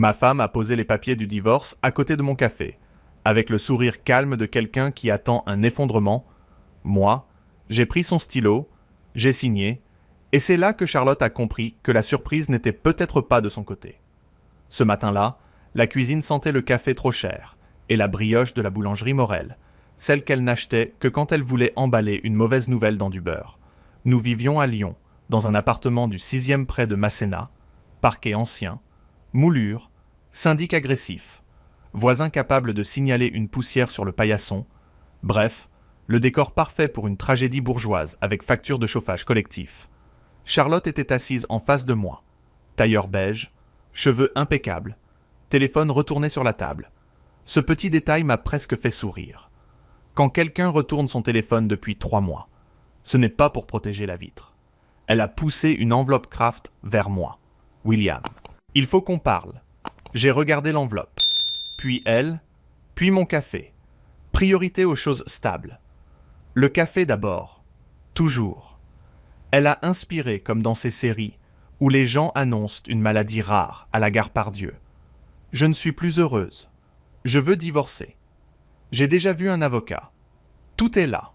Ma femme a posé les papiers du divorce à côté de mon café, avec le sourire calme de quelqu'un qui attend un effondrement. Moi, j'ai pris son stylo, j'ai signé, et c'est là que Charlotte a compris que la surprise n'était peut-être pas de son côté. Ce matin-là, la cuisine sentait le café trop cher, et la brioche de la boulangerie Morel, celle qu'elle n'achetait que quand elle voulait emballer une mauvaise nouvelle dans du beurre. Nous vivions à Lyon, dans un appartement du 6e près de Masséna, parquet ancien, moulure, syndic agressif, voisin capable de signaler une poussière sur le paillasson, bref, le décor parfait pour une tragédie bourgeoise avec facture de chauffage collectif. Charlotte était assise en face de moi, tailleur beige, cheveux impeccables, téléphone retourné sur la table. Ce petit détail m'a presque fait sourire. Quand quelqu'un retourne son téléphone depuis 3 mois, ce n'est pas pour protéger la vitre. Elle a poussé une enveloppe Kraft vers moi. William. Il faut qu'on parle. J'ai regardé l'enveloppe. Puis elle, puis mon café. Priorité aux choses stables. Le café d'abord. Toujours. Elle a inspiré comme dans ces séries où les gens annoncent une maladie rare à la gare Pardieu. Je ne suis plus heureuse. Je veux divorcer. J'ai déjà vu un avocat. Tout est là.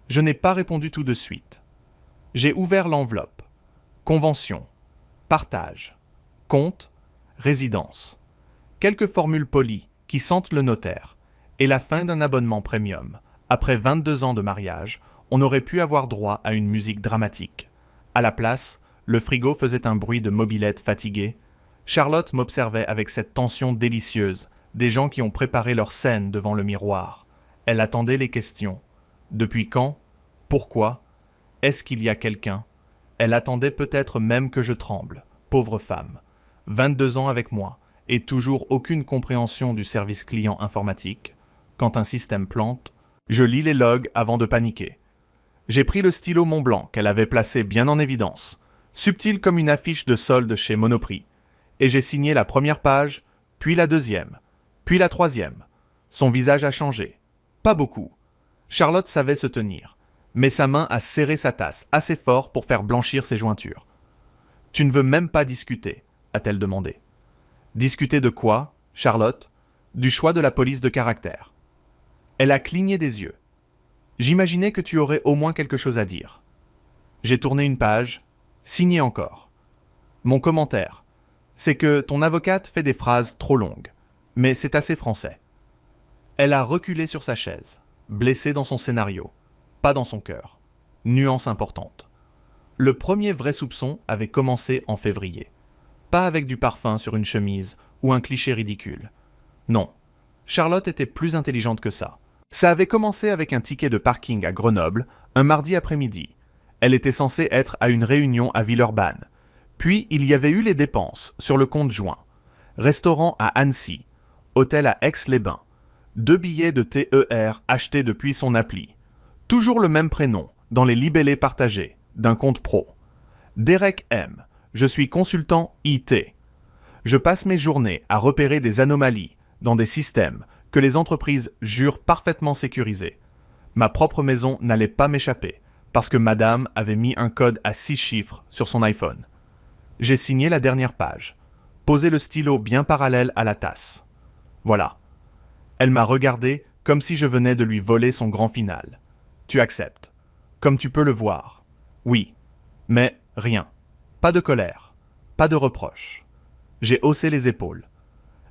Je n'ai pas répondu tout de suite. J'ai ouvert l'enveloppe. Convention. Partage. Compte. Résidence. Quelques formules polies qui sentent le notaire. Et la fin d'un abonnement premium. Après 22 ans de mariage, on aurait pu avoir droit à une musique dramatique. À la place, le frigo faisait un bruit de mobilette fatiguée. Charlotte m'observait avec cette tension délicieuse, des gens qui ont préparé leur scène devant le miroir. Elle attendait les questions. Depuis quand? Pourquoi? Est-ce qu'il y a quelqu'un? Elle attendait peut-être même que je tremble. Pauvre femme. 22 ans avec moi, et toujours aucune compréhension du service client informatique. Quand un système plante, je lis les logs avant de paniquer. J'ai pris le stylo Montblanc qu'elle avait placé bien en évidence, subtil comme une affiche de solde chez Monoprix, et j'ai signé la première page, puis la deuxième, puis la troisième. Son visage a changé. Pas beaucoup. Charlotte savait se tenir, mais sa main a serré sa tasse assez fort pour faire blanchir ses jointures. « Tu ne veux même pas discuter ?» a-t-elle demandé. « Discuter de quoi, Charlotte ? Du choix de la police de caractère. » Elle a cligné des yeux. « J'imaginais que tu aurais au moins quelque chose à dire. » J'ai tourné une page, signé encore. Mon commentaire, c'est que ton avocate fait des phrases trop longues, mais c'est assez français. Elle a reculé sur sa chaise, blessée dans son scénario, pas dans son cœur. Nuance importante. Le premier vrai soupçon avait commencé en février. Pas avec du parfum sur une chemise ou un cliché ridicule. Non, Charlotte était plus intelligente que ça. Ça avait commencé avec un ticket de parking à Grenoble, un mardi après-midi. Elle était censée être à une réunion à Villeurbanne. Puis il y avait eu les dépenses sur le compte joint. Restaurant à Annecy, hôtel à Aix-les-Bains, 2 billets de TER achetés depuis son appli. Toujours le même prénom, dans les libellés partagés, d'un compte pro. Derek M. Je suis consultant IT. Je passe mes journées à repérer des anomalies dans des systèmes que les entreprises jurent parfaitement sécurisés. Ma propre maison n'allait pas m'échapper parce que madame avait mis un code à 6 chiffres sur son iPhone. J'ai signé la dernière page, posé le stylo bien parallèle à la tasse. Voilà. Elle m'a regardé comme si je venais de lui voler son grand final. Tu acceptes. Comme tu peux le voir. Oui. Mais rien. Pas de colère. Pas de reproche. J'ai haussé les épaules.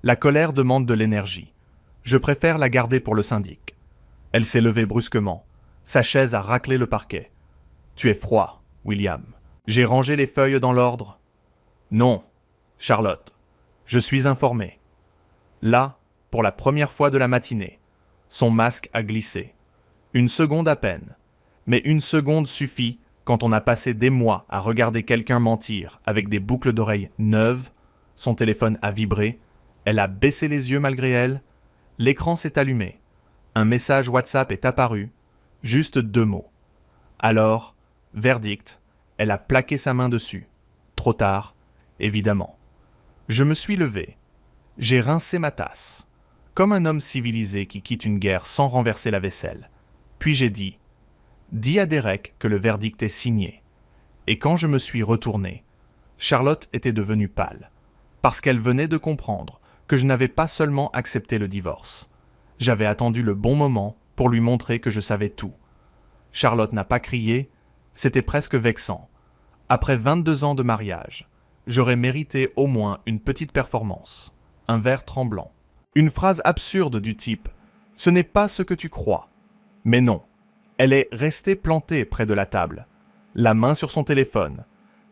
La colère demande de l'énergie. Je préfère la garder pour le syndic. Elle s'est levée brusquement. Sa chaise a raclé le parquet. Tu es froid, William. J'ai rangé les feuilles dans l'ordre. Non, Charlotte. Je suis informé. Là, pour la première fois de la matinée, son masque a glissé. Une seconde à peine. Mais une seconde suffit quand on a passé des mois à regarder quelqu'un mentir avec des boucles d'oreilles neuves. Son téléphone a vibré. Elle a baissé les yeux malgré elle. L'écran s'est allumé. Un message WhatsApp est apparu. Juste 2 mots. Alors, verdict, elle a plaqué sa main dessus. Trop tard, évidemment. Je me suis levé. J'ai rincé ma tasse. Comme un homme civilisé qui quitte une guerre sans renverser la vaisselle. Puis j'ai dit « Dis à Derek que le verdict est signé. » Et quand je me suis retourné, Charlotte était devenue pâle. parce qu'elle venait de comprendre que je n'avais pas seulement accepté le divorce. J'avais attendu le bon moment pour lui montrer que je savais tout. Charlotte n'a pas crié, c'était presque vexant. Après 22 ans de mariage, j'aurais mérité au moins une petite performance, un verre tremblant, une phrase absurde du type « Ce n'est pas ce que tu crois ». Mais non, elle est restée plantée près de la table, la main sur son téléphone,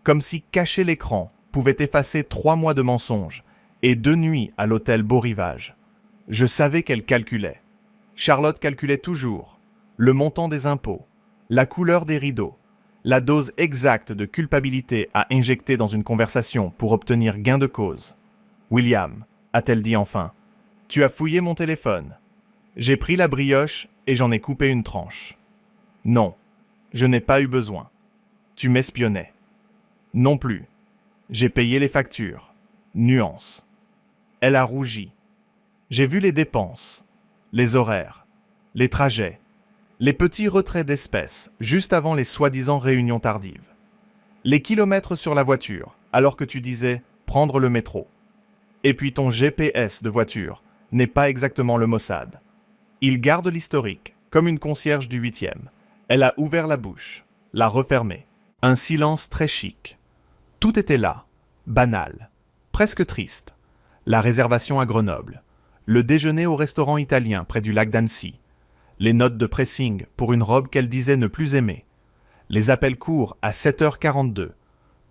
comme si cacher l'écran pouvait effacer 3 mois de mensonges et 2 nuits à l'hôtel Beau Rivage. Je savais qu'elle calculait. Charlotte calculait toujours le montant des impôts, la couleur des rideaux, la dose exacte de culpabilité à injecter dans une conversation pour obtenir gain de cause. « William, a-t-elle dit enfin, tu as fouillé mon téléphone. J'ai pris la brioche et j'en ai coupé une tranche. Non, je n'ai pas eu besoin. Tu m'espionnais. Non plus. J'ai payé les factures. Nuance. » Elle a rougi. J'ai vu les dépenses, les horaires, les trajets, les petits retraits d'espèces juste avant les soi-disant réunions tardives, les kilomètres sur la voiture alors que tu disais prendre le métro. Et puis ton GPS de voiture n'est pas exactement le Mossad. Il garde l'historique, comme une concierge du 8e. Elle a ouvert la bouche, l'a refermée. Un silence très chic. Tout était là, banal, presque triste. La réservation à Grenoble, le déjeuner au restaurant italien près du lac d'Annecy, les notes de pressing pour une robe qu'elle disait ne plus aimer, les appels courts à 7h42,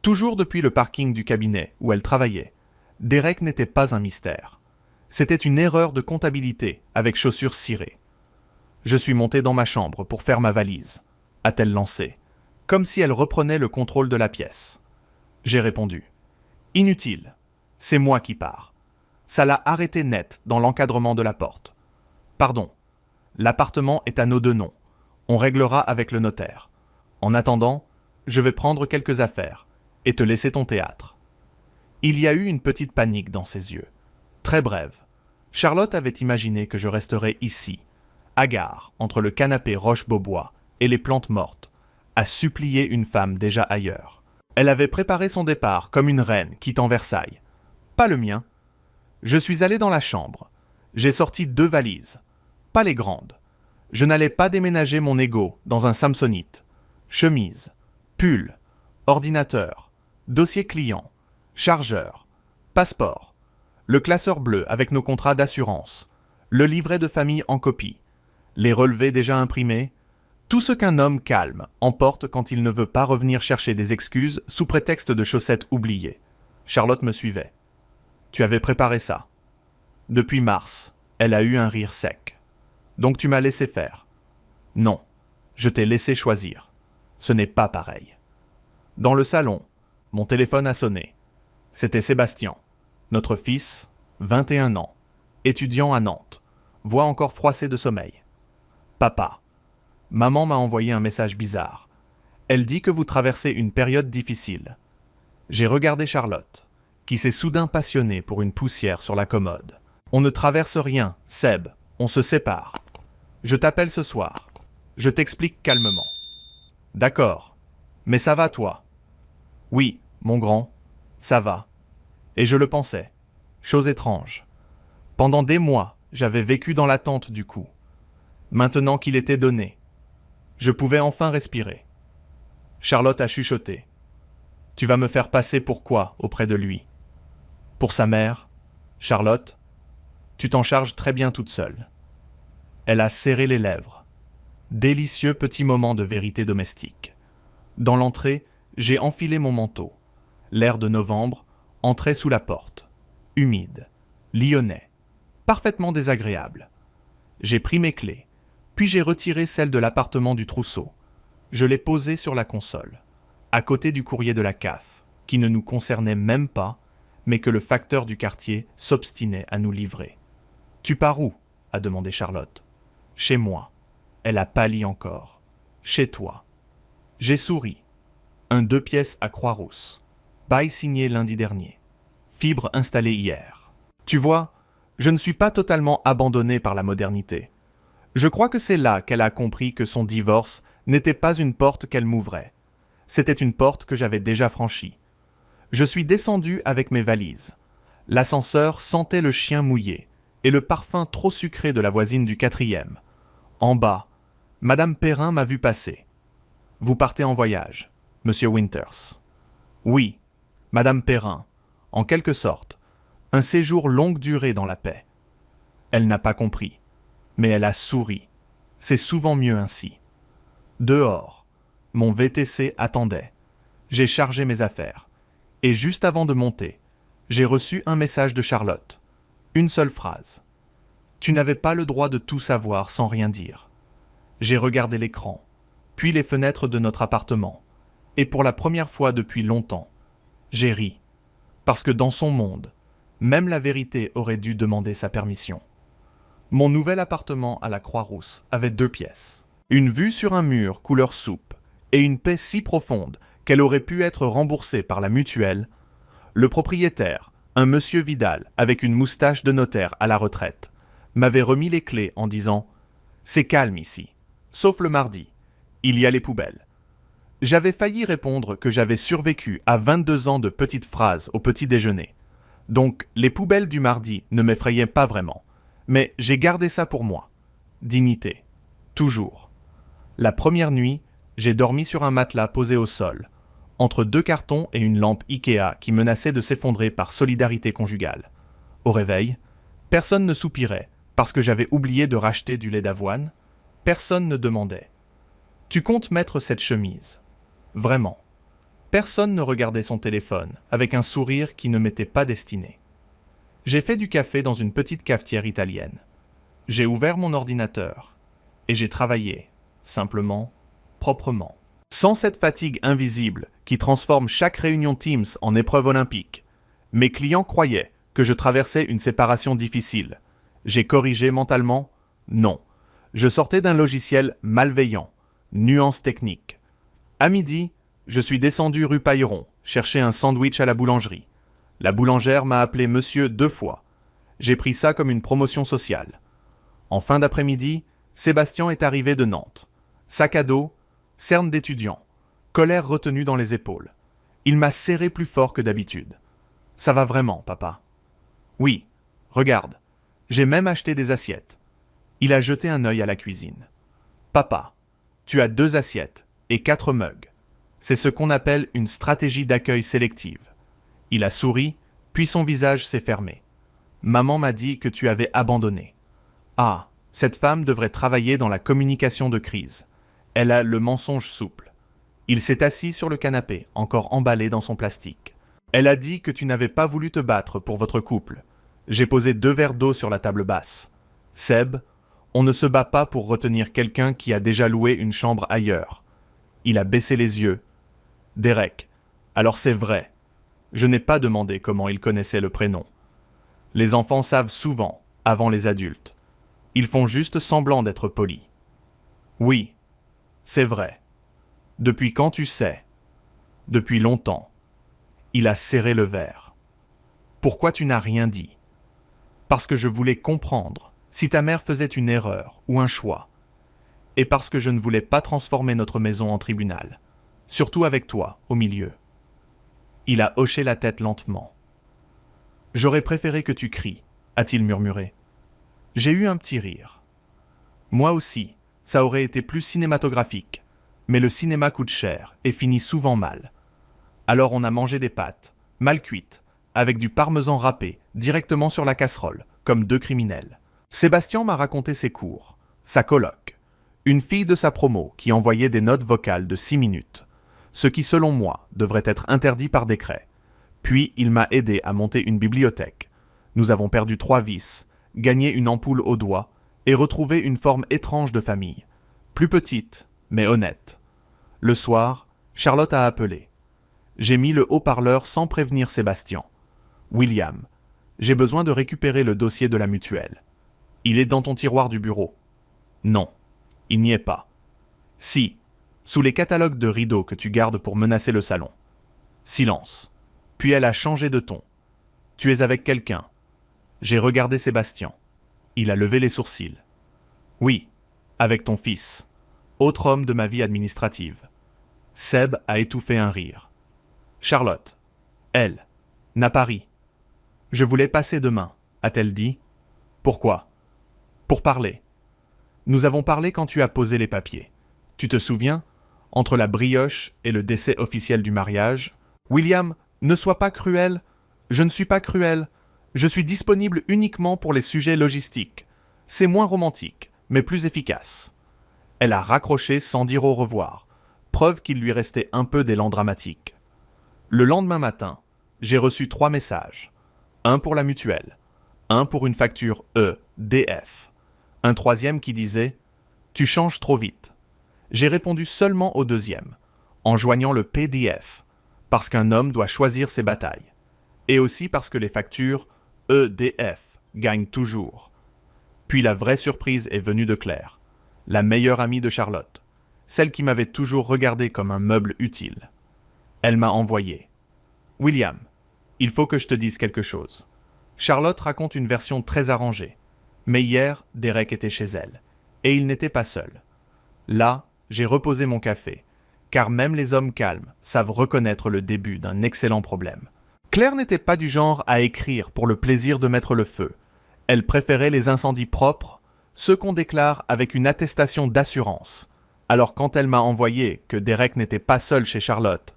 toujours depuis le parking du cabinet où elle travaillait. Derek n'était pas un mystère. C'était une erreur de comptabilité avec chaussures cirées. Je suis monté dans ma chambre pour faire ma valise, a-t-elle lancé, comme si elle reprenait le contrôle de la pièce. J'ai répondu. Inutile, c'est moi qui pars. Ça l'a arrêté net dans l'encadrement de la porte. Pardon, l'appartement est à nos 2 noms. On réglera avec le notaire. En attendant, je vais prendre quelques affaires et te laisser ton théâtre. Il y a eu une petite panique dans ses yeux. Très brève. Charlotte avait imaginé que je resterais ici, hagard, entre le canapé Roche-Beaubois et les plantes mortes, à supplier une femme déjà ailleurs. Elle avait préparé son départ comme une reine quittant Versailles. Pas le mien. Je suis allé dans la chambre. J'ai sorti 2 valises. Pas les grandes. Je n'allais pas déménager mon ego dans un Samsonite. Chemise, pull, ordinateur, dossier client, chargeur, passeport, le classeur bleu avec nos contrats d'assurance, le livret de famille en copie, les relevés déjà imprimés, tout ce qu'un homme calme emporte quand il ne veut pas revenir chercher des excuses sous prétexte de chaussettes oubliées. Charlotte me suivait. Tu avais préparé ça. Depuis mars, elle a eu un rire sec. Donc tu m'as laissé faire. Non, je t'ai laissé choisir. Ce n'est pas pareil. Dans le salon, mon téléphone a sonné. C'était Sébastien, notre fils, 21 ans, étudiant à Nantes, voix encore froissée de sommeil. Papa, maman m'a envoyé un message bizarre. Elle dit que vous traversez une période difficile. J'ai regardé Charlotte, qui s'est soudain passionnée pour une poussière sur la commode. On ne traverse rien, Seb, on se sépare. Je t'appelle ce soir. Je t'explique calmement. D'accord, mais ça va toi? Oui, mon grand, ça va. Et je le pensais. Chose étrange. Pendant des mois, j'avais vécu dans l'attente du coup. Maintenant qu'il était donné, je pouvais enfin respirer. Charlotte a chuchoté. Tu vas me faire passer pour quoi auprès de lui? Pour sa mère? Charlotte, tu t'en charges très bien toute seule. Elle a serré les lèvres. Délicieux petit moment de vérité domestique. Dans l'entrée, j'ai enfilé mon manteau. L'air de novembre entrait sous la porte. Humide, lyonnais, parfaitement désagréable. J'ai pris mes clés, puis j'ai retiré celles de l'appartement du trousseau. Je les posais sur la console, à côté du courrier de la CAF, qui ne nous concernait même pas, mais que le facteur du quartier s'obstinait à nous livrer. « Tu pars où ?» a demandé Charlotte. « Chez moi. » Elle a pâli encore. « Chez toi. » J'ai souri. Un 2 pièces à Croix-Rousse. Bail signé lundi dernier. Fibre installée hier. Tu vois, je ne suis pas totalement abandonné par la modernité. Je crois que c'est là qu'elle a compris que son divorce n'était pas une porte qu'elle m'ouvrait. C'était une porte que j'avais déjà franchie. Je suis descendu avec mes valises. L'ascenseur sentait le chien mouillé et le parfum trop sucré de la voisine du 4e. En bas, Madame Perrin m'a vu passer. Vous partez en voyage, Monsieur Winters. Oui, Madame Perrin, en quelque sorte, un séjour longue durée dans la paix. Elle n'a pas compris, mais elle a souri. C'est souvent mieux ainsi. Dehors, mon VTC attendait. J'ai chargé mes affaires. Et juste avant de monter, j'ai reçu un message de Charlotte. Une seule phrase. Tu n'avais pas le droit de tout savoir sans rien dire. J'ai regardé l'écran, puis les fenêtres de notre appartement, et pour la première fois depuis longtemps, j'ai ri, parce que dans son monde, même la vérité aurait dû demander sa permission. Mon nouvel appartement à la Croix-Rousse avait 2 pièces, une vue sur un mur couleur soupe, et une paix si profonde qu'elle aurait pu être remboursée par la mutuelle. Le propriétaire, un monsieur Vidal avec une moustache de notaire à la retraite, m'avait remis les clés en disant « C'est calme ici, sauf le mardi, il y a les poubelles ». J'avais failli répondre que j'avais survécu à 22 ans de petites phrases au petit déjeuner. Donc les poubelles du mardi ne m'effrayaient pas vraiment, mais j'ai gardé ça pour moi. Dignité. Toujours. La première nuit, j'ai dormi sur un matelas posé au sol, entre 2 cartons et une lampe Ikea qui menaçait de s'effondrer par solidarité conjugale. Au réveil, personne ne soupirait parce que j'avais oublié de racheter du lait d'avoine. Personne ne demandait « Tu comptes mettre cette chemise ?» Vraiment. Personne ne regardait son téléphone avec un sourire qui ne m'était pas destiné. J'ai fait du café dans une petite cafetière italienne. J'ai ouvert mon ordinateur et j'ai travaillé, simplement, proprement. Sans cette fatigue invisible qui transforme chaque réunion Teams en épreuve olympique. Mes clients croyaient que je traversais une séparation difficile. J'ai corrigé mentalement ? Non. Je sortais d'un logiciel malveillant. Nuance technique. À midi, je suis descendu rue Pailleron, chercher un sandwich à la boulangerie. La boulangère m'a appelé monsieur 2 fois. J'ai pris ça comme une promotion sociale. En fin d'après-midi, Sébastien est arrivé de Nantes. Sac à dos, cerne d'étudiant, colère retenue dans les épaules. Il m'a serré plus fort que d'habitude. Ça va vraiment, papa. Oui, regarde, j'ai même acheté des assiettes. Il a jeté un œil à la cuisine. Papa, tu as 2 assiettes et 4 mugs. C'est ce qu'on appelle une stratégie d'accueil sélective. Il a souri, puis son visage s'est fermé. Maman m'a dit que tu avais abandonné. Ah, cette femme devrait travailler dans la communication de crise. Elle a le mensonge souple. Il s'est assis sur le canapé, encore emballé dans son plastique. Elle a dit que tu n'avais pas voulu te battre pour votre couple. J'ai posé 2 verres d'eau sur la table basse. Seb, on ne se bat pas pour retenir quelqu'un qui a déjà loué une chambre ailleurs. Il a baissé les yeux. Derek, alors c'est vrai. Je n'ai pas demandé comment il connaissait le prénom. Les enfants savent souvent, avant les adultes. Ils font juste semblant d'être polis. Oui, c'est vrai. Depuis quand tu sais ? Depuis longtemps. Il a serré le verre. Pourquoi tu n'as rien dit ? Parce que je voulais comprendre si ta mère faisait une erreur ou un choix. Et parce que je ne voulais pas transformer notre maison en tribunal. Surtout avec toi, au milieu. Il a hoché la tête lentement. « J'aurais préféré que tu cries », a-t-il murmuré. J'ai eu un petit rire. Moi aussi, ça aurait été plus cinématographique, mais le cinéma coûte cher et finit souvent mal. Alors on a mangé des pâtes, mal cuites, avec du parmesan râpé, directement sur la casserole, comme 2 criminels. Sébastien m'a raconté ses cours, sa coloc, une fille de sa promo qui envoyait des notes vocales de 6 minutes. Ce qui, selon moi, devrait être interdit par décret. Puis, il m'a aidé à monter une bibliothèque. Nous avons perdu 3 vis, gagné une ampoule au doigt et retrouvé une forme étrange de famille. Plus petite, mais honnête. Le soir, Charlotte a appelé. J'ai mis le haut-parleur sans prévenir Sébastien. William, j'ai besoin de récupérer le dossier de la mutuelle. Il est dans ton tiroir du bureau. Non, il n'y est pas. Si, sous les catalogues de rideaux que tu gardes pour menacer le salon. Silence. Puis elle a changé de ton. Tu es avec quelqu'un. J'ai regardé Sébastien. Il a levé les sourcils. Oui, avec ton fils. Autre homme de ma vie administrative. Seb a étouffé un rire. Charlotte, elle, n'a pas ri. Je voulais passer demain, a-t-elle dit. Pourquoi? Pour parler. Nous avons parlé quand tu as posé les papiers. Tu te souviens? Entre la brioche et le décès officiel du mariage. William, ne sois pas cruel. Je ne suis pas cruel. Je suis disponible uniquement pour les sujets logistiques. C'est moins romantique, mais plus efficace. Elle a raccroché sans dire au revoir, preuve qu'il lui restait un peu d'élan dramatique. Le lendemain matin, j'ai reçu 3 messages. Un pour la mutuelle, un pour une facture EDF, un troisième qui disait « Tu changes trop vite ». J'ai répondu seulement au deuxième, en joignant le PDF, parce qu'un homme doit choisir ses batailles, et aussi parce que les factures EDF gagnent toujours. Puis la vraie surprise est venue de Claire, la meilleure amie de Charlotte, celle qui m'avait toujours regardé comme un meuble utile. Elle m'a envoyé « William, il faut que je te dise quelque chose. Charlotte raconte une version très arrangée, mais hier, Derek était chez elle, et il n'était pas seul. Là, j'ai reposé mon café, car même les hommes calmes savent reconnaître le début d'un excellent problème. Claire n'était pas du genre à écrire pour le plaisir de mettre le feu. Elle préférait les incendies propres, ceux qu'on déclare avec une attestation d'assurance. Alors quand elle m'a envoyé que Derek n'était pas seul chez Charlotte,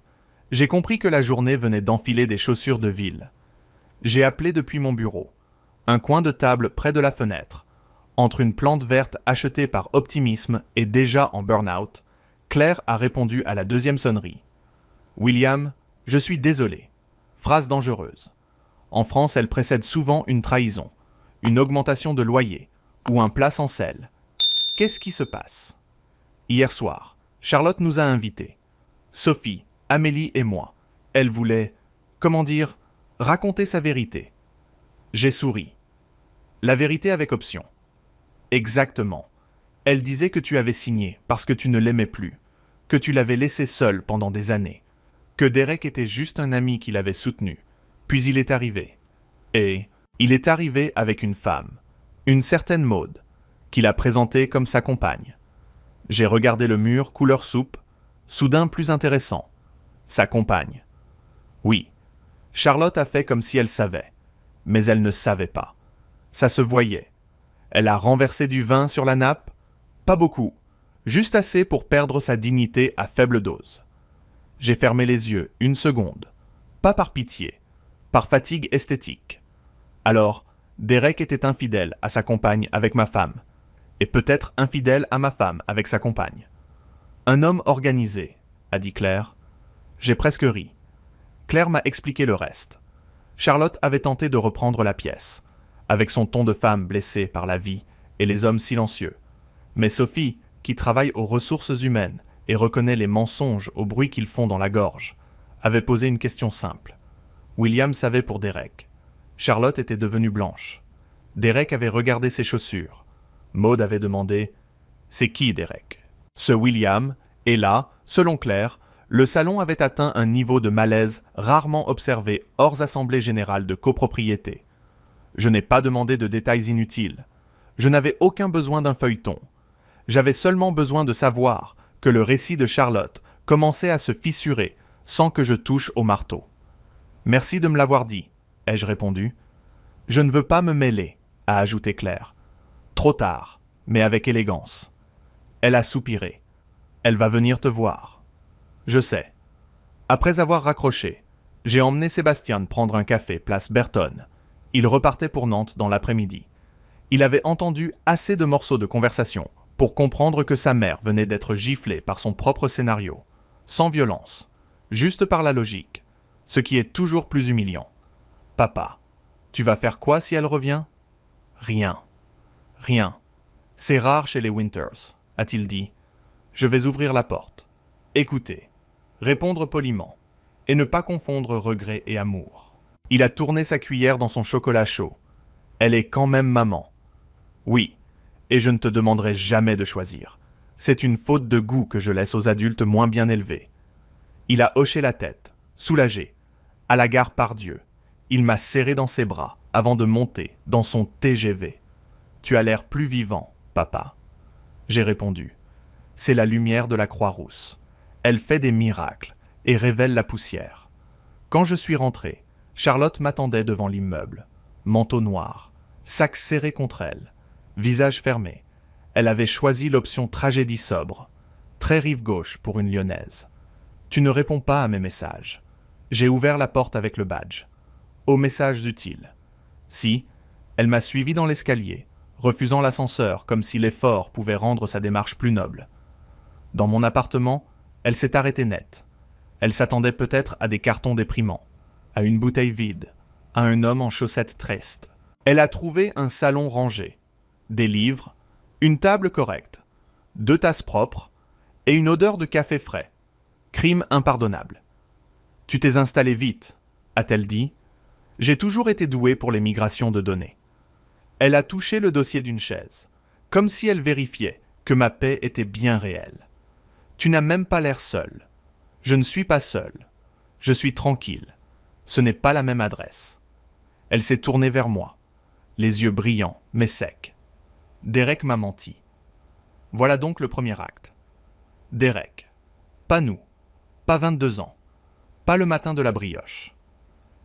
j'ai compris que la journée venait d'enfiler des chaussures de ville. J'ai appelé depuis mon bureau, un coin de table près de la fenêtre. Entre une plante verte achetée par Optimisme et déjà en burn-out, Claire a répondu à la deuxième sonnerie. « William, je suis désolé. » Phrase dangereuse. En France, elle précède souvent une trahison, une augmentation de loyer ou un plat sans sel. Qu'est-ce qui se passe? Hier soir, Charlotte nous a invités. Sophie, Amélie et moi. Elle voulait, raconter sa vérité. J'ai souri. La vérité avec option. Exactement. Elle disait que tu avais signé parce que tu ne l'aimais plus, que tu l'avais laissé seul pendant des années, que Derek était juste un ami qui l'avait soutenu. Puis il est arrivé. Et il est arrivé avec une femme, une certaine Maude, qu'il a présentée comme sa compagne. J'ai regardé le mur couleur soupe, soudain plus intéressant. Sa compagne. Oui, Charlotte a fait comme si elle savait, mais elle ne savait pas. Ça se voyait. Elle a renversé du vin sur la nappe, pas beaucoup, juste assez pour perdre sa dignité à faible dose. J'ai fermé les yeux une seconde, pas par pitié, par fatigue esthétique. Alors, Derek était infidèle à sa compagne avec ma femme, et peut-être infidèle à ma femme avec sa compagne. Un homme organisé, a dit Claire. J'ai presque ri. Claire m'a expliqué le reste. Charlotte avait tenté de reprendre la pièce, avec son ton de femme blessée par la vie et les hommes silencieux. Mais Sophie, qui travaille aux ressources humaines et reconnaît les mensonges au bruit qu'ils font dans la gorge, avait posé une question simple. William savait pour Derek. Charlotte était devenue blanche. Derek avait regardé ses chaussures. Maude avait demandé « C'est qui Derek ?» Ce William, et là, selon Claire, le salon avait atteint un niveau de malaise rarement observé hors assemblée générale de copropriété. Je n'ai pas demandé de détails inutiles. Je n'avais aucun besoin d'un feuilleton. J'avais seulement besoin de savoir que le récit de Charlotte commençait à se fissurer sans que je touche au marteau. « Merci de me l'avoir dit », ai-je répondu. « Je ne veux pas me mêler », a ajouté Claire. « Trop tard, mais avec élégance. » Elle a soupiré. « Elle va venir te voir. » Je sais. Après avoir raccroché, j'ai emmené Sébastien prendre un café place Berton. Il repartait pour Nantes dans l'après-midi. Il avait entendu assez de morceaux de conversation pour comprendre que sa mère venait d'être giflée par son propre scénario, sans violence, juste par la logique, ce qui est toujours plus humiliant. « Papa, tu vas faire quoi si elle revient ?»« Rien. Rien. C'est rare chez les Winters, a-t-il dit. Je vais ouvrir la porte. Écoutez. Répondre poliment, et ne pas confondre regret et amour. Il a tourné sa cuillère dans son chocolat chaud. Elle est quand même maman. Oui, et je ne te demanderai jamais de choisir. C'est une faute de goût que je laisse aux adultes moins bien élevés. Il a hoché la tête, soulagé. À la gare Pardieu, il m'a serré dans ses bras avant de monter dans son TGV. Tu as l'air plus vivant, papa. J'ai répondu. C'est la lumière de la Croix-Rousse. Elle fait des miracles et révèle la poussière. Quand je suis rentré, Charlotte m'attendait devant l'immeuble. manteau noir, sac serré contre elle, visage fermé. Elle avait choisi l'option tragédie sobre, très rive gauche pour une lyonnaise. Tu ne réponds pas à mes messages. J'ai ouvert la porte avec le badge. Aux messages utiles. Si, elle m'a suivi dans l'escalier, refusant l'ascenseur comme si l'effort pouvait rendre sa démarche plus noble. Dans mon appartement, elle s'est arrêtée net. Elle s'attendait peut-être à des cartons déprimants, à une bouteille vide, à un homme en chaussettes tristes. Elle a trouvé un salon rangé, des livres, une table correcte, 2 tasses propres et une odeur de café frais. Crime impardonnable. Tu t'es installé vite, a-t-elle dit. J'ai toujours été douée pour les migrations de données. Elle a touché le dossier d'une chaise, comme si elle vérifiait que ma paix était bien réelle. Tu n'as même pas l'air seul. Je ne suis pas seul. Je suis tranquille. Ce n'est pas la même adresse. Elle s'est tournée vers moi, les yeux brillants, mais secs. Derek m'a menti. Voilà donc le premier acte. Derek. Pas nous. Pas 22 ans. Pas le matin de la brioche.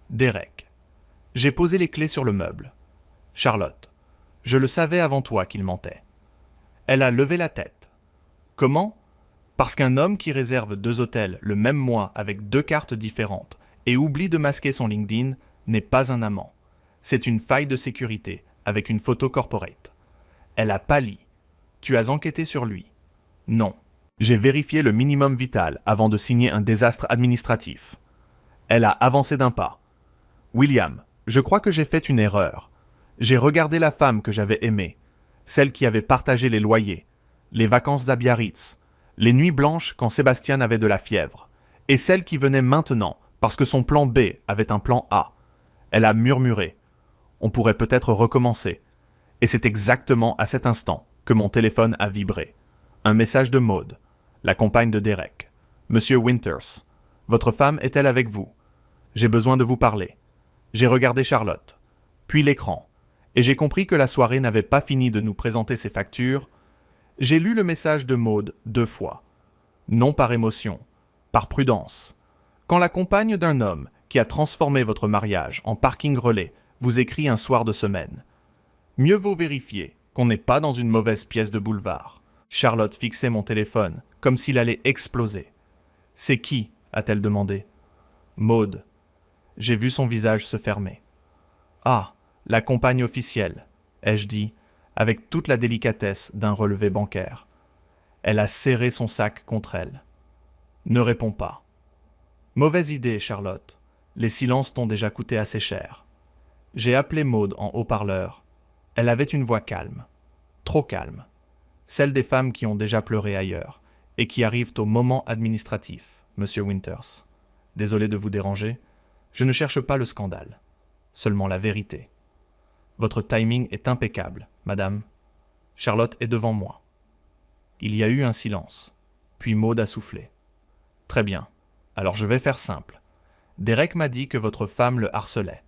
Derek. J'ai posé les clés sur le meuble. Charlotte. Je le savais avant toi qu'il mentait. Elle a levé la tête. Comment ? Parce qu'un homme qui réserve 2 hôtels le même mois avec 2 cartes différentes et oublie de masquer son LinkedIn n'est pas un amant. C'est une faille de sécurité avec une photo corporate. Elle a pâli. Tu as enquêté sur lui. Non. J'ai vérifié le minimum vital avant de signer un désastre administratif. Elle a avancé d'un pas. William, je crois que j'ai fait une erreur. J'ai regardé la femme que j'avais aimée, celle qui avait partagé les loyers, les vacances à Biarritz, les nuits blanches quand Sébastien avait de la fièvre, et celle qui venait maintenant parce que son plan B avait un plan A. Elle a murmuré. On pourrait peut-être recommencer. Et c'est exactement à cet instant que mon téléphone a vibré. Un message de Maud, la compagne de Derek. Monsieur Winters, votre femme est-elle avec vous? J'ai besoin de vous parler. J'ai regardé Charlotte, puis l'écran, et j'ai compris que la soirée n'avait pas fini de nous présenter ses factures. J'ai lu le message de Maud 2 fois. Non par émotion, par prudence. Quand la compagne d'un homme qui a transformé votre mariage en parking relais vous écrit un soir de semaine, mieux vaut vérifier qu'on n'est pas dans une mauvaise pièce de boulevard. Charlotte fixait mon téléphone comme s'il allait exploser. « C'est qui ?» a-t-elle demandé. « Maud. » J'ai vu son visage se fermer. « Ah, la compagne officielle, ai-je dit, avec toute la délicatesse d'un relevé bancaire. Elle a serré son sac contre elle. Ne réponds pas. Mauvaise idée, Charlotte. Les silences t'ont déjà coûté assez cher. J'ai appelé Maud en haut-parleur. Elle avait une voix calme. Trop calme. Celle des femmes qui ont déjà pleuré ailleurs et qui arrivent au moment administratif, Monsieur Winters. Désolé de vous déranger. Je ne cherche pas le scandale. Seulement la vérité. Votre timing est impeccable, madame. Charlotte est devant moi. Il y a eu un silence. Puis Maud a soufflé. Très bien. Alors je vais faire simple. Derek m'a dit que votre femme le harcelait,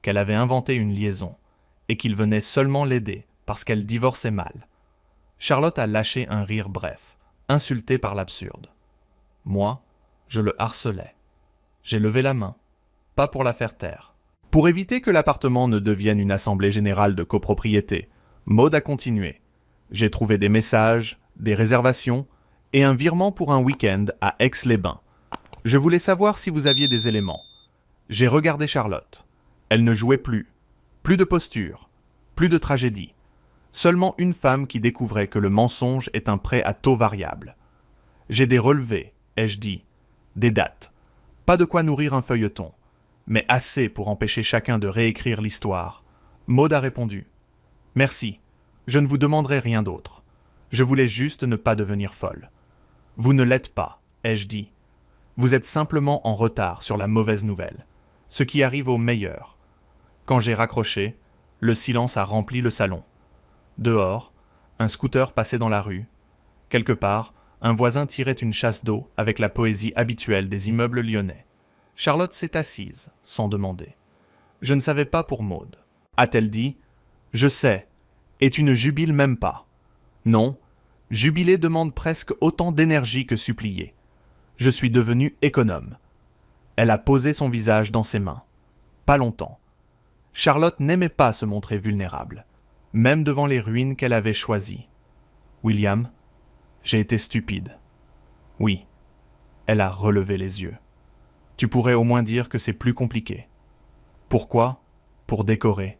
qu'elle avait inventé une liaison, et qu'il venait seulement l'aider parce qu'elle divorçait mal. Charlotte a lâché un rire bref, insultée par l'absurde. Moi, je le harcelais. J'ai levé la main, pas pour la faire taire. Pour éviter que l'appartement ne devienne une assemblée générale de copropriété, Maud a continué. J'ai trouvé des messages, des réservations et un virement pour un week-end à Aix-les-Bains. Je voulais savoir si vous aviez des éléments. J'ai regardé Charlotte. Elle ne jouait plus. Plus de posture. Plus de tragédie. Seulement une femme qui découvrait que le mensonge est un prêt à taux variable. J'ai des relevés, ai-je dit. Des dates. Pas de quoi nourrir un feuilleton, mais assez pour empêcher chacun de réécrire l'histoire. Maud a répondu. Merci. Je ne vous demanderai rien d'autre. Je voulais juste ne pas devenir folle. Vous ne l'êtes pas, ai-je dit. Vous êtes simplement en retard sur la mauvaise nouvelle, ce qui arrive aux meilleurs. Quand j'ai raccroché, le silence a rempli le salon. Dehors, un scooter passait dans la rue. Quelque part, un voisin tirait une chasse d'eau avec la poésie habituelle des immeubles lyonnais. Charlotte s'est assise, sans demander. Je ne savais pas pour Maud. A-t-elle dit « Je sais, et tu ne jubiles même pas. » Non, jubiler demande presque autant d'énergie que supplier. Je suis devenu économe. Elle a posé son visage dans ses mains. Pas longtemps. Charlotte n'aimait pas se montrer vulnérable, même devant les ruines qu'elle avait choisies. William, j'ai été stupide. Oui, elle a relevé les yeux. Tu pourrais au moins dire que c'est plus compliqué. Pourquoi? Pour décorer.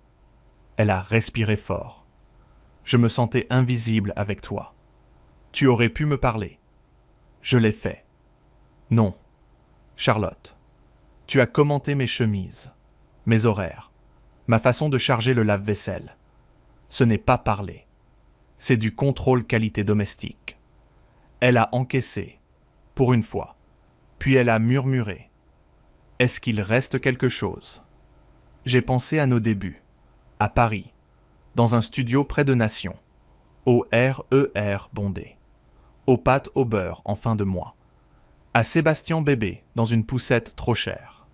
Elle a respiré fort. Je me sentais invisible avec toi. Tu aurais pu me parler. Je l'ai fait. Non. Charlotte, tu as commenté mes chemises, mes horaires, ma façon de charger le lave-vaisselle. Ce n'est pas parler. C'est du contrôle qualité domestique. Elle a encaissé, pour une fois, puis elle a murmuré. Est-ce qu'il reste quelque chose? J'ai pensé à nos débuts, à Paris, dans un studio près de Nation, au RER bondé, aux pâtes au beurre en fin de mois, à Sébastien bébé dans une poussette trop chère,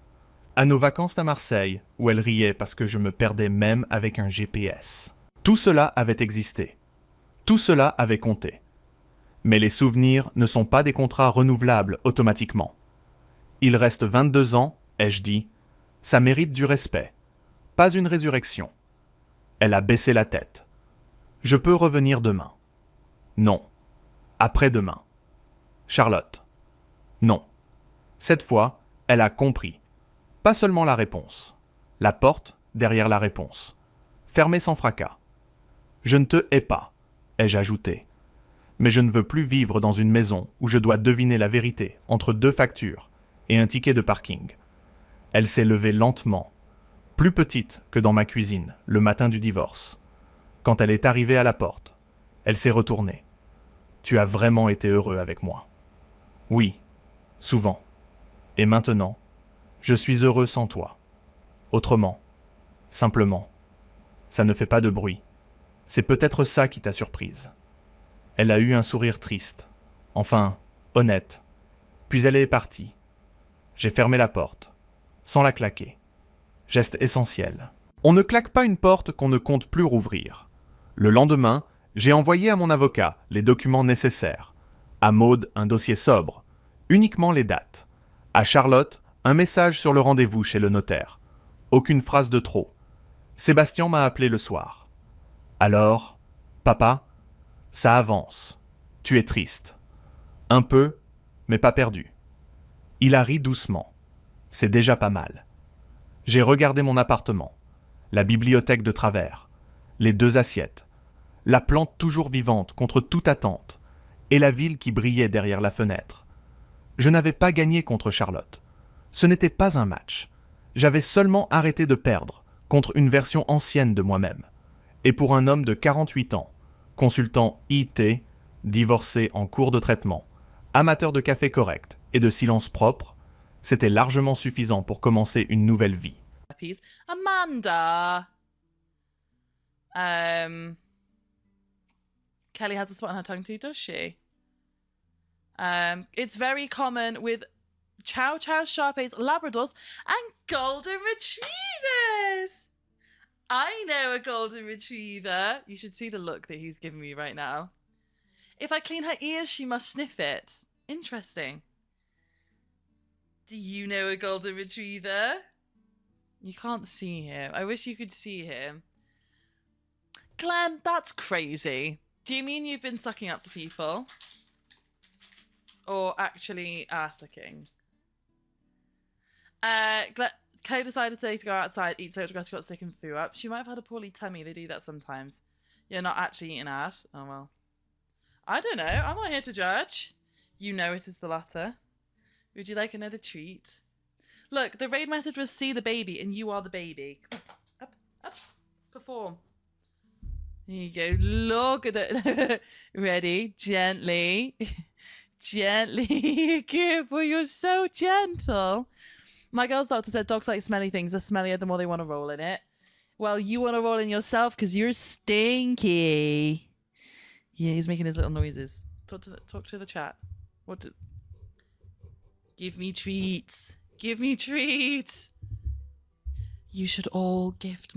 à nos vacances à Marseille où elle riait parce que je me perdais même avec un GPS. Tout cela avait existé. Tout cela avait compté. Mais les souvenirs ne sont pas des contrats renouvelables automatiquement. Il reste 22 ans, ai-je dit. Ça mérite du respect. Pas une résurrection. Elle a baissé la tête. Je peux revenir demain. Non. Après-demain. Charlotte. Non. Cette fois, elle a compris. Pas seulement la réponse. La porte derrière la réponse. Fermée sans fracas. Je ne te hais pas, ai-je ajouté. Mais je ne veux plus vivre dans une maison où je dois deviner la vérité entre 2 factures et un ticket de parking. Elle s'est levée lentement, plus petite que dans ma cuisine, le matin du divorce. Quand elle est arrivée à la porte, elle s'est retournée. Tu as vraiment été heureux avec moi. Oui, souvent. Et maintenant, je suis heureux sans toi. Autrement, simplement. Ça ne fait pas de bruit. C'est peut-être ça qui t'a surprise. Elle a eu un sourire triste, enfin, honnête. Puis elle est partie. J'ai fermé la porte, sans la claquer. Geste essentiel. On ne claque pas une porte qu'on ne compte plus rouvrir. Le lendemain, j'ai envoyé à mon avocat les documents nécessaires. À Maude, un dossier sobre, uniquement les dates. À Charlotte, un message sur le rendez-vous chez le notaire. Aucune phrase de trop. Sébastien m'a appelé le soir. Alors, papa, ça avance. Tu es triste. Un peu, mais pas perdu. Il a ri doucement. C'est déjà pas mal. J'ai regardé mon appartement, la bibliothèque de travers, les 2 assiettes, la plante toujours vivante contre toute attente, et la ville qui brillait derrière la fenêtre. Je n'avais pas gagné contre Charlotte. Ce n'était pas un match. J'avais seulement arrêté de perdre contre une version ancienne de moi-même. Et pour un homme de 48 ans, consultant IT, divorcé en cours de traitement, amateur de café correct et de silence propre, c'était largement suffisant pour commencer une nouvelle vie. Amanda. Kelly has a spot on her tongue too, does she? It's very common with Chow Chow, Shar-Peis, Labradors, and Golden Retrievers. I know a Golden Retriever. You should see the look that he's giving me right now. If I clean her ears, she must sniff it. Interesting. Do you know a Golden Retriever? You can't see him. I wish you could see him. Glenn, that's crazy. Do you mean you've been sucking up to people? Or actually ass licking? Clay decided today to go outside, eat so much, got sick and threw up. She might have had a poorly tummy. They do that sometimes. You're not actually eating ass. Oh, well. I don't know. I'm not here to judge. You know it is the latter. Would you like another treat? Look, the raid message was see the baby, and you are the baby. Come on. Up. Perform. There you go. Look at that. Ready? Gently. Gently. Careful. You're so gentle. My girl's doctor said dogs like smelly things. The smellier, the more they want to roll in it. Well, you want to roll in yourself because you're stinky. Yeah, he's making his little noises. Talk to the chat. Give me treats. Give me treats. You should all give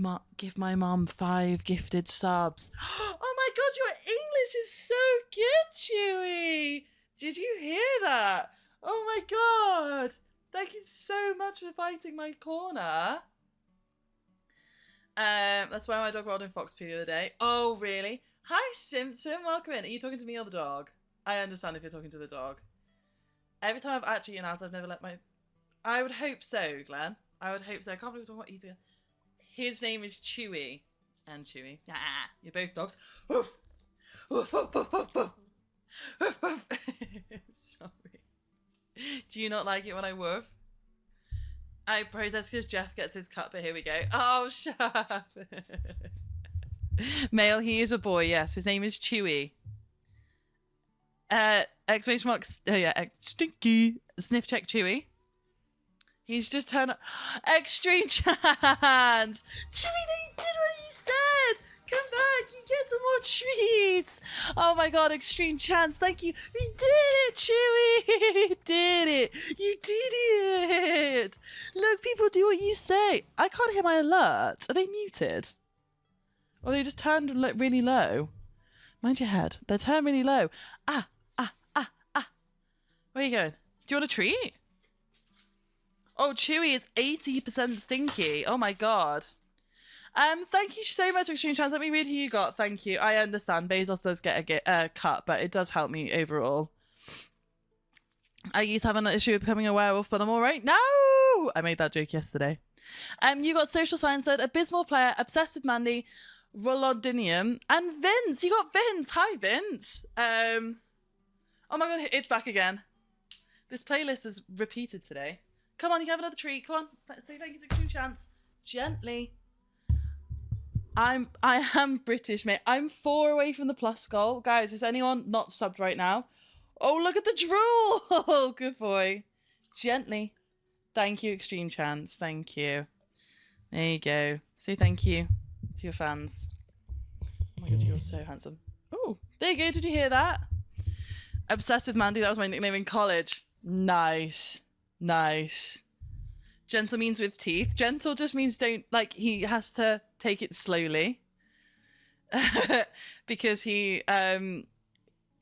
my mom 5 gifted subs. Oh my god, your English is so good, Chewy. Did you hear that? Oh my god. Thank you so much for fighting my corner. That's why my dog rolled in Fox poo the other day. Oh, really? Hi, Simpson. Welcome in. Are you talking to me or the dog? I understand if you're talking to the dog. Every time I've actually eaten ass, I've never let my... I would hope so, Glenn. I would hope so. I can't believe we're talking about eating. His name is Chewy. And Chewy. Ah, you're both dogs. Woof. Woof, woof, woof, woof, woof. Woof, woof. Sorry. Do you not like it when I woof? I protest because Jeff gets his cut, but here we go. Oh, shut up. Male, he is a boy, yes. His name is Chewy. Exclamation mark, stinky. Sniff check Chewy. He's just turned up. Extreme chance! Chewy, they did what you said! Come back, you get some more treats! Oh my god, extreme chance, thank you! We did it, Chewy! You did it! You did it! Look, people do what you say. I can't hear my alerts. Are they muted? Or they just turned really low? Mind your head. They're turned really low. Ah. Where are you going? Do you want a treat? Oh, Chewy is 80% stinky. Oh my god. Thank you so much, Extreme Chance. Let me read who you got. Thank you. I understand Bezos does get a cut, but it does help me overall. I used to have an issue with becoming a werewolf, but I'm all right now. I made that joke yesterday. You got Social Science, Abysmal Player, Obsessed with Mandy, Rolodinium, and Vince. You got Vince. Hi, Vince. Oh my god, it's back again. This playlist is repeated today. Come on, you can have another treat. Come on. Let's say thank you to Extreme Chance. Gently. I am British, mate. I'm 4 away from the plus goal. Guys, is anyone not subbed right now? Oh, look at the drool. Good boy. Gently. Thank you, Extreme Chance. Thank you. There you go. Say thank you to your fans. Oh my god, you're so handsome. Oh, there you go. Did you hear that? Obsessed with Mandy. That was my nickname in college. Nice. Nice. Gentle means with teeth. Gentle just means don't, like, he has to take it slowly. Because he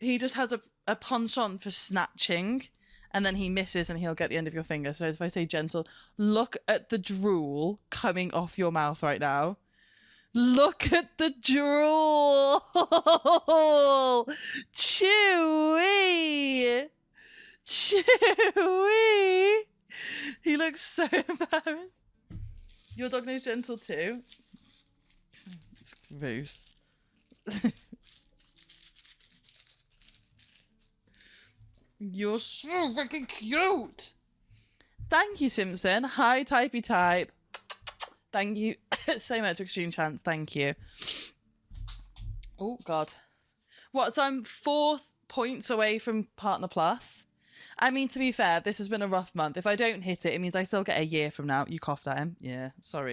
just has a penchant for snatching, and then he misses and he'll get the end of your finger. So if I say gentle, look at the drool coming off your mouth right now. Look at the drool. Chewy. Chewy. He looks so embarrassed. Your dog knows gentle too. It's gross. You're so freaking cute. Thank you, Simpson. Hi, Typey Type. Thank you so much, Extreme Chance. Thank you. Oh, God. What, so I'm 4 points away from Partner Plus? I mean, to be fair, this has been a rough month. If I don't hit it, it means I still get a year from now. You coughed at him. Yeah, sorry.